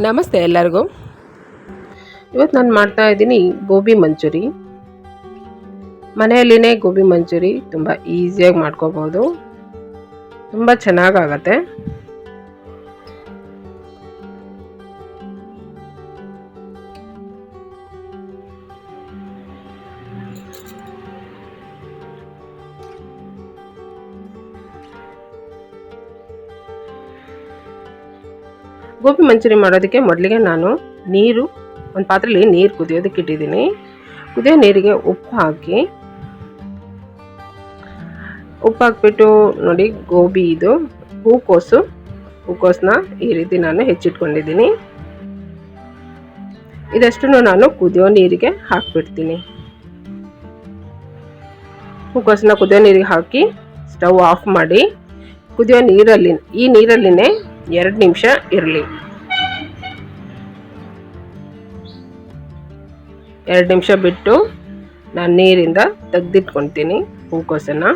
ನಮಸ್ತೆ ಎಲ್ಲರಿಗೂ. ಇವತ್ತು ನಾನು ಮಾಡ್ತಾ ಇದ್ದೀನಿ ಗೋಬಿ ಮಂಚೂರಿ. ಮನೆಯಲ್ಲಿನೇ ಗೋಬಿ ಮಂಚೂರಿ ತುಂಬ ಈಸಿಯಾಗಿ ಮಾಡ್ಕೋಬೋದು, ತುಂಬ ಚೆನ್ನಾಗಾಗತ್ತೆ. ಗೋಬಿ ಮಂಚೂರಿ ಮಾಡೋದಕ್ಕೆ ಮೊದಲಿಗೆ ನಾನು ಒಂದು ಪಾತ್ರೆಯಲ್ಲಿ ನೀರು ಕುದಿಯೋದಕ್ಕೆ ಇಟ್ಟಿದ್ದೀನಿ. ಕುದಿಯೋ ನೀರಿಗೆ ಉಪ್ಪು ಹಾಕಿಬಿಟ್ಟು ನೋಡಿ, ಗೋಬಿ ಇದು ಹೂಕೋಸನ್ನ ಈ ರೀತಿ ನಾನು ಹೆಚ್ಚಿಟ್ಕೊಂಡಿದ್ದೀನಿ. ಇದಷ್ಟನ್ನು ನಾನು ಕುದಿಯೋ ನೀರಿಗೆ ಹಾಕಿಬಿಡ್ತೀನಿ. ಹೂಕೋಸನ್ನ ಕುದಿಯೋ ನೀರಿಗೆ ಹಾಕಿ ಸ್ಟವ್ ಆಫ್ ಮಾಡಿ ಕುದಿಯೋ ನೀರಲ್ಲಿನೇ 2 ನಿಮಿಷ ಇರಲಿ. 2 ನಿಮಿಷ ಬಿಟ್ಟು ನಾನು ನೀರಿಂದ ತೆಗೆದಿಟ್ಕೊತೀನಿ ಹೂಕೋಸನ್ನು.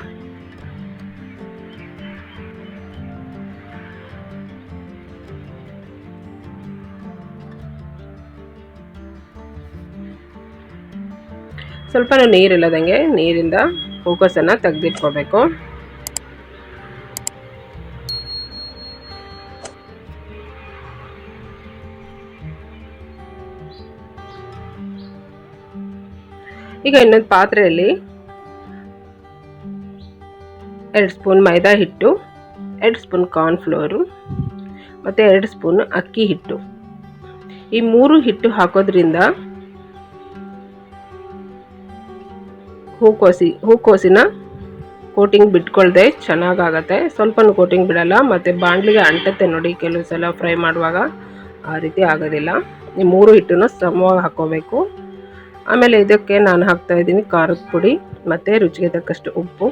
ಸ್ವಲ್ಪ ನೀರಿಲ್ಲದಂಗೆ ನೀರಿಂದ ಹೂಕೋಸನ್ನು ತೆಗೆದಿಟ್ಕೋಬೇಕು. ಈಗ ಇನ್ನೊಂದು ಪಾತ್ರೆಯಲ್ಲಿ 2 ಸ್ಪೂನ್ ಮೈದಾ ಹಿಟ್ಟು, 2 ಸ್ಪೂನ್ ಕಾರ್ನ್ಫ್ಲೋರು ಮತ್ತು 2 ಸ್ಪೂನ್ ಅಕ್ಕಿ ಹಿಟ್ಟು, ಈ 3 ಹಿಟ್ಟು ಹಾಕೋದ್ರಿಂದ ಹೂಕೋಸಿನ ಕೋಟಿಂಗ್ ಬಿಟ್ಕೊಳ್ದೆ ಚೆನ್ನಾಗಾಗತ್ತೆ. ಸ್ವಲ್ಪನೂ ಕೋಟಿಂಗ್ ಬಿಡಲ್ಲ ಮತ್ತು ಬಾಣಲಿಗೆ ಅಂಟತ್ತೆ ನೋಡಿ, ಕೆಲವು ಸಲ ಫ್ರೈ ಮಾಡುವಾಗ ಆ ರೀತಿ ಆಗೋದಿಲ್ಲ. ಈ 3 ಹಿಟ್ಟನ್ನು ಸಮವಾಗಿ ಹಾಕ್ಕೋಬೇಕು. ಆಮೇಲೆ ಇದಕ್ಕೆ ನಾನು ಹಾಕ್ತಾ ಇದ್ದೀನಿ ಖಾರದ ಪುಡಿ ಮತ್ತು ರುಚಿಗೆ ತಕ್ಕಷ್ಟು ಉಪ್ಪು.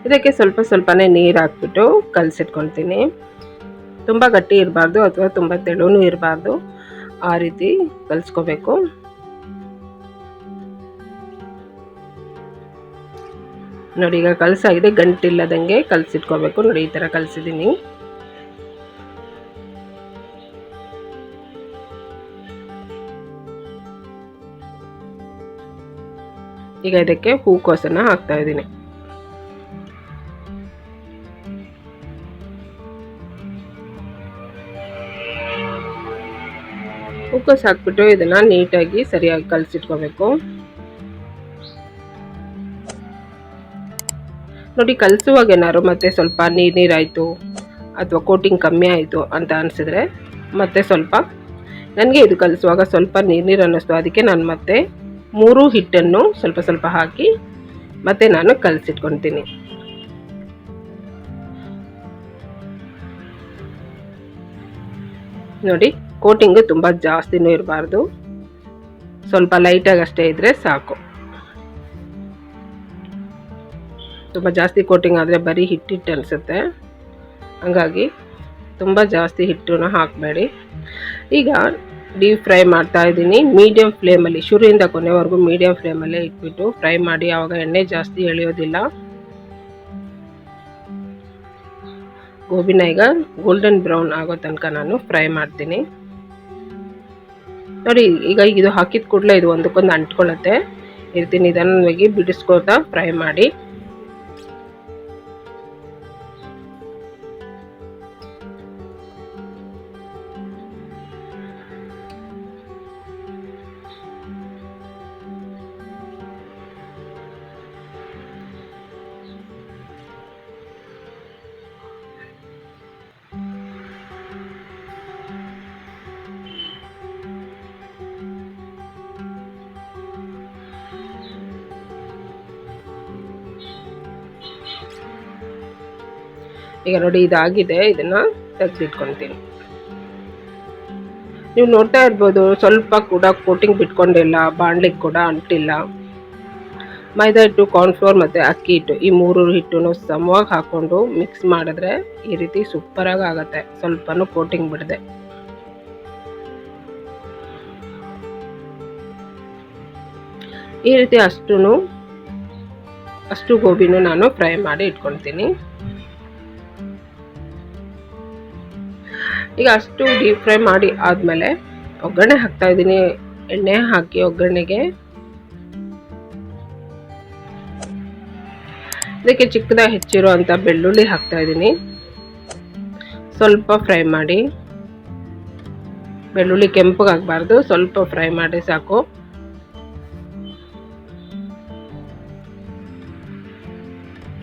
ಇದಕ್ಕೆ ಸ್ವಲ್ಪನೇ ನೀರು ಹಾಕ್ಬಿಟ್ಟು ಕಲಸಿಟ್ಕೊಳ್ತೀನಿ. ತುಂಬ ಗಟ್ಟಿ ಇರಬಾರ್ದು ಅಥವಾ ತುಂಬ ತೆಳುನೂ ಇರಬಾರ್ದು, ಆ ರೀತಿ ಕಲಿಸ್ಕೋಬೇಕು. ನೋಡಿ, ಈಗ ಕಲಸಾಗಿದೆ, ಗಂಟಿಲ್ಲದಂಗೆ ಕಲಸಿಟ್ಕೋಬೇಕು. ನೋಡಿ, ಈ ಥರ ಕಲಸಿದ್ದೀನಿ. ಈಗ ಇದಕ್ಕೆ ಹೂಕೋಸನ್ನು ಹಾಕ್ತಾ ಇದ್ದೀನಿ. ಹೂಕೋಸು ಹಾಕ್ಬಿಟ್ಟು ಇದನ್ನು ನೀಟಾಗಿ ಸರಿಯಾಗಿ ಕಲಸಿಟ್ಕೋಬೇಕು. ನೋಡಿ, ಕಲಿಸುವಾಗ ಏನಾದ್ರು ಮತ್ತೆ ಸ್ವಲ್ಪ ನೀರಾಯಿತು ಅಥವಾ ಕೋಟಿಂಗ್ ಕಮ್ಮಿ ಆಯಿತು ಅಂತ ಅನಿಸಿದ್ರೆ ಮತ್ತೆ ನನಗೆ ಇದು ಕಲಿಸುವಾಗ ಸ್ವಲ್ಪ ನೀರು ಅನ್ನಿಸ್ತು. ಅದಕ್ಕೆ ನಾನು ಮತ್ತೆ 3 ಹಿಟ್ಟನ್ನು ಸ್ವಲ್ಪ ಹಾಕಿ ಮತ್ತೆ ನಾನು ಕಲಸಿಟ್ಕೊತೀನಿ. ನೋಡಿ, ಕೋಟಿಂಗು ತುಂಬ ಜಾಸ್ತಿನೂ ಇರಬಾರ್ದು, ಸ್ವಲ್ಪ ಲೈಟಾಗಿ ಅಷ್ಟೇ ಇದ್ದರೆ ಸಾಕು. ತುಂಬ ಜಾಸ್ತಿ ಕೋಟಿಂಗ್ ಆದರೆ ಬರೀ ಹಿಟ್ಟು ಅನಿಸುತ್ತೆ, ಹಾಗಾಗಿ ತುಂಬ ಜಾಸ್ತಿ ಹಿಟ್ಟನ್ನು ಹಾಕಬೇಡಿ. ಈಗ ಡೀಪ್ ಫ್ರೈ ಮಾಡ್ತಾ ಇದ್ದೀನಿ ಮೀಡಿಯಮ್ ಫ್ಲೇಮಲ್ಲಿ, ಶುರುವಿಂದ ಕೊನೆವರೆಗೂ ಮೀಡಿಯಮ್ ಫ್ಲೇಮಲ್ಲೇ ಇಟ್ಬಿಟ್ಟು ಫ್ರೈ ಮಾಡಿ. ಆವಾಗ ಎಣ್ಣೆ ಜಾಸ್ತಿ ಎಳೆಯೋದಿಲ್ಲ. ಗೋಬಿನ ಈಗ ಗೋಲ್ಡನ್ ಬ್ರೌನ್ ಆಗೋ ತನಕ ನಾನು ಫ್ರೈ ಮಾಡ್ತೀನಿ. ನೋಡಿ, ಈಗ ಇದು ಹಾಕಿದ ಕೂಡಲೇ ಇದು ಒಂದಕ್ಕೊಂದು ಅಂಟ್ಕೊಳ್ಳುತ್ತೆ. ಈ ರೀತಿ ನಿಧಾನವಾಗಿ ಬಿಡಿಸ್ಕೋತಾ ಫ್ರೈ ಮಾಡಿ. ಈಗ ನೋಡಿ, ಇದಾಗಿದೆ, ಇದನ್ನು ತೆಗೆದಿಟ್ಕೊಳ್ತೀನಿ. ನೀವು ನೋಡ್ತಾ ಇರ್ಬೋದು, ಸ್ವಲ್ಪ ಕೂಡ ಕೋಟಿಂಗ್ ಬಿಟ್ಕೊಂಡಿಲ್ಲ, ಬಾಣಲಿಗೆ ಕೂಡ ಅಂಟಿಲ್ಲ. ಮೈದಾ ಹಿಟ್ಟು, ಕಾರ್ನ್ಫ್ಲೋರ್ ಮತ್ತು ಅಕ್ಕಿ ಹಿಟ್ಟು, ಈ 3 ಹಿಟ್ಟನ್ನು ಸಮವಾಗಿ ಹಾಕ್ಕೊಂಡು ಮಿಕ್ಸ್ ಮಾಡಿದ್ರೆ ಈ ರೀತಿ ಸೂಪರಾಗಿ ಆಗುತ್ತೆ, ಸ್ವಲ್ಪನೂ ಕೋಟಿಂಗ್ ಬಿಡದೆ. ಈ ರೀತಿ ಅಷ್ಟು ಗೋಬಿನೂ ನಾನು ಫ್ರೈ ಮಾಡಿ ಇಟ್ಕೊಳ್ತೀನಿ. ಈಗ ಅಷ್ಟು ಡೀಪ್ ಫ್ರೈ ಮಾಡಿ ಆದಮೇಲೆ ಒಗ್ಗರಣೆ ಹಾಕ್ತಾ ಇದ್ದೀನಿ. ಎಣ್ಣೆ ಹಾಕಿ ಒಗ್ಗರಣೆಗೆ ಇದಕ್ಕೆ ಚಿಕ್ಕದಾಗಿ ಹೆಚ್ಚಿರುವಂಥ ಬೆಳ್ಳುಳ್ಳಿ ಹಾಕ್ತಾ ಇದ್ದೀನಿ. ಸ್ವಲ್ಪ ಫ್ರೈ ಮಾಡಿ, ಬೆಳ್ಳುಳ್ಳಿ ಕೆಂಪಗಾಗಬಾರ್ದು, ಸ್ವಲ್ಪ ಫ್ರೈ ಮಾಡಿ ಸಾಕು.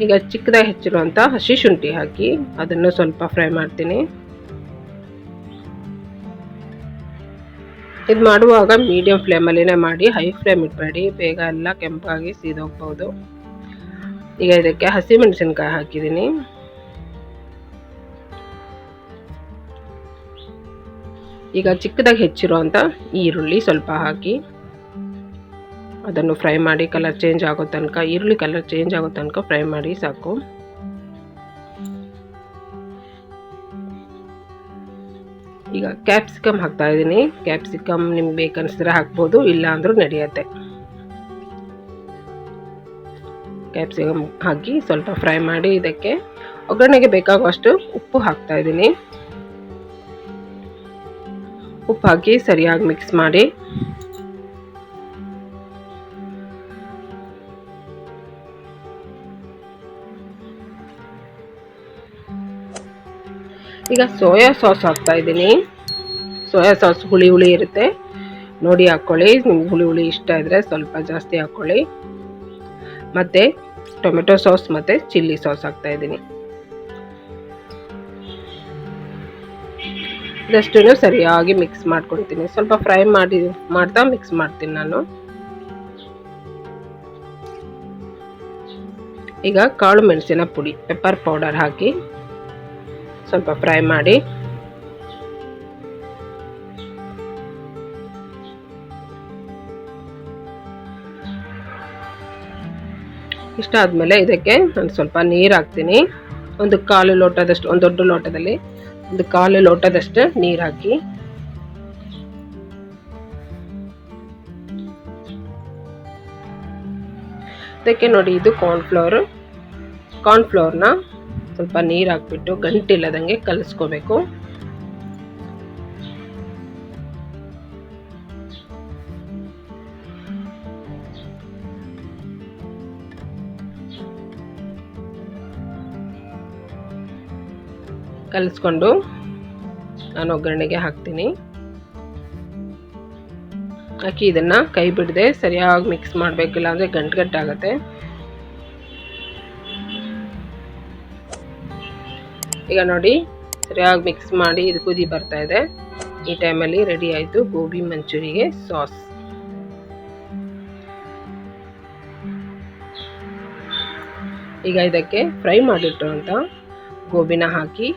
ಈಗ ಚಿಕ್ಕದಾಗಿ ಹೆಚ್ಚಿರುವಂಥ ಹಸಿ ಶುಂಠಿ ಹಾಕಿ ಅದನ್ನು ಸ್ವಲ್ಪ ಫ್ರೈ ಮಾಡ್ತೀನಿ. ಇದು ಮಾಡುವಾಗ ಮೀಡಿಯಂ ಫ್ಲೇಮಲ್ಲಿನೇ ಮಾಡಿ, ಹೈ ಫ್ಲೇಮ್ ಇಡಬೇಡಿ, ಬೇಗ ಎಲ್ಲ ಕೆಂಪಾಗಿ ಸೀದೋಗ್ಬೋದು. ಈಗ ಇದಕ್ಕೆ ಹಸಿಮೆಣಸಿನ್ಕಾಯಿ ಹಾಕಿದ್ದೀನಿ. ಈಗ ಚಿಕ್ಕದಾಗಿ ಹೆಚ್ಚಿರುವಂಥ ಈರುಳ್ಳಿ ಸ್ವಲ್ಪ ಹಾಕಿ ಅದನ್ನು ಫ್ರೈ ಮಾಡಿ ಕಲರ್ ಚೇಂಜ್ ಆಗೋ ತನಕ, ಈರುಳ್ಳಿ ಕಲರ್ ಚೇಂಜ್ ಆಗೋ ತನಕ ಫ್ರೈ ಮಾಡಿ ಸಾಕು. ಈಗ ಕ್ಯಾಪ್ಸಿಕಮ್ ಹಾಕ್ತಾ ಇದ್ದೀನಿ. ಕ್ಯಾಪ್ಸಿಕಮ್ ನಿಮ್ಗೆ ಬೇಕನ್ಸಿದ್ರೆ ಹಾಕ್ಬೋದು, ಇಲ್ಲ ಅಂದ್ರೂ ನಡೆಯುತ್ತೆ. ಕ್ಯಾಪ್ಸಿಕಮ್ ಹಾಕಿ ಸ್ವಲ್ಪ ಫ್ರೈ ಮಾಡಿ ಇದಕ್ಕೆ ಒಗ್ಗರಣೆಗೆ ಬೇಕಾಗುವಷ್ಟು ಉಪ್ಪು ಹಾಕ್ತಾ ಇದ್ದೀನಿ. ಉಪ್ಪು ಹಾಕಿ ಸರಿಯಾಗಿ ಮಿಕ್ಸ್ ಮಾಡಿ ಈಗ ಸೋಯಾ ಸಾಸ್ ಹಾಕ್ತಾ ಇದ್ದೀನಿ. ಸೋಯಾ ಸಾಸ್ ಹುಳಿ ಇರುತ್ತೆ, ನೋಡಿ ಹಾಕ್ಕೊಳ್ಳಿ. ನಿಮ್ಗೆ ಹುಳಿ ಇಷ್ಟ ಇದ್ದರೆ ಸ್ವಲ್ಪ ಜಾಸ್ತಿ ಹಾಕ್ಕೊಳ್ಳಿ. ಮತ್ತು ಟೊಮೆಟೊ ಸಾಸ್ ಮತ್ತು ಚಿಲ್ಲಿ ಸಾಸ್ ಹಾಕ್ತಾ ಇದ್ದೀನಿ. ಇದಷ್ಟನ್ನು ಸರಿಯಾಗಿ ಮಿಕ್ಸ್ ಮಾಡ್ಕೊಳ್ತೀನಿ. ಸ್ವಲ್ಪ ಫ್ರೈ ಮಾಡ್ತಾ ಮಿಕ್ಸ್ ಮಾಡ್ತೀನಿ ನಾನು. ಈಗ ಕಾಳು ಮೆಣಸಿನ ಪುಡಿ, ಪೆಪ್ಪರ್ ಪೌಡರ್ ಹಾಕಿ ಸ್ವಲ್ಪ ಫ್ರೈ ಮಾಡಿ ಇಷ್ಟ ಆದಮೇಲೆ ಇದಕ್ಕೆ ನಾನು ಸ್ವಲ್ಪ ನೀರು ಹಾಕ್ತೀನಿ. ಒಂದು ದೊಡ್ಡ ಲೋಟದಲ್ಲಿ ಒಂದು ಕಾಲು ಲೋಟದಷ್ಟು ನೀರು ಹಾಕಿ ಇದಕ್ಕೆ ನೋಡಿ, ಇದು ಕಾರ್ನ್ಫ್ಲೋರ್ನ ಸ್ವಲ್ಪ ನೀರು ಹಾಕ್ಬಿಟ್ಟು ಗಂಟಿಲ್ಲದಂಗೆ ಕಲಿಸ್ಕೋಬೇಕು. ಕಲಿಸ್ಕೊಂಡು ನಾನು ಒಗ್ಗರಣೆಗೆ ಹಾಕ್ತೀನಿ. ಹಾಕಿ ಇದನ್ನು ಕೈ ಬಿಡದೆ ಸರಿಯಾಗಿ ಮಿಕ್ಸ್ ಮಾಡಬೇಕಿಲ್ಲ ಅಂದರೆ ಗಂಟಾಗುತ್ತೆ. ಈಗ ನೋಡಿ, ಸರಿಯಾಗಿ ಮಿಕ್ಸ್ ಮಾಡಿ ಇದು ಕುದಿ ಬರ್ತಾ ಇದೆ. ಈ ಟೈಮಲ್ಲಿ ರೆಡಿ ಆಯಿತು ಗೋಬಿ ಮಂಚೂರಿಗೆ ಸಾಸ್. ಈಗ ಇದಕ್ಕೆ ಫ್ರೈ ಮಾಡಿಟ್ಟಿರುವಂಥ ಗೋಬಿನ ಹಾಕಿ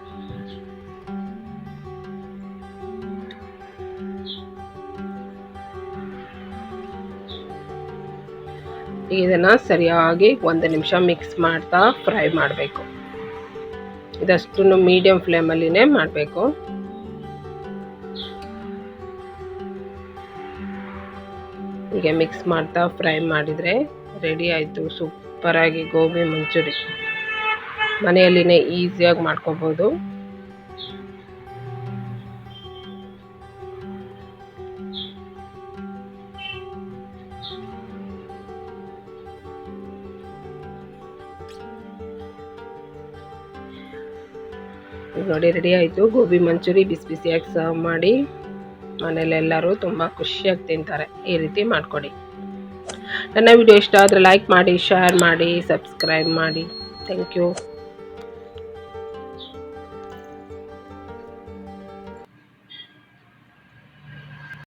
ಇದನ್ನು ಸರಿಯಾಗಿ 1 ನಿಮಿಷ ಮಿಕ್ಸ್ ಮಾಡ್ತಾ ಫ್ರೈ ಮಾಡಬೇಕು. ಇದಷ್ಟನ್ನು ಮೀಡಿಯಂ ಫ್ಲೇಮಲ್ಲಿನೇ ಮಾಡಬೇಕು. ಹೀಗೆ ಮಿಕ್ಸ್ ಮಾಡ್ತಾ ಫ್ರೈ ಮಾಡಿದರೆ ರೆಡಿ ಆಯಿತು ಸೂಪರಾಗಿ ಗೋಬಿ ಮಂಚೂರಿ. ಮನೆಯಲ್ಲಿನೇ ಈಸಿಯಾಗಿ ಮಾಡ್ಕೋಬೋದು. ನೋಡಿ, ರೆಡಿ ಆಯಿತು ಗೋಬಿ ಮಂಚೂರಿ. ಬಿಸಿಯಾಗಿ ಸರ್ವ್ ಮಾಡಿ ಮನೇಲೆಲ್ಲರೂ ತುಂಬ ಖುಷಿಯಾಗಿ ತಿಂತಾರೆ. ಈ ರೀತಿ ಮಾಡಿಕೊಡಿ. ನನ್ನ ವಿಡಿಯೋ ಇಷ್ಟ ಆದರೆ ಲೈಕ್ ಮಾಡಿ, ಶೇರ್ ಮಾಡಿ, ಸಬ್ಸ್ಕ್ರೈಬ್ ಮಾಡಿ. Thank you.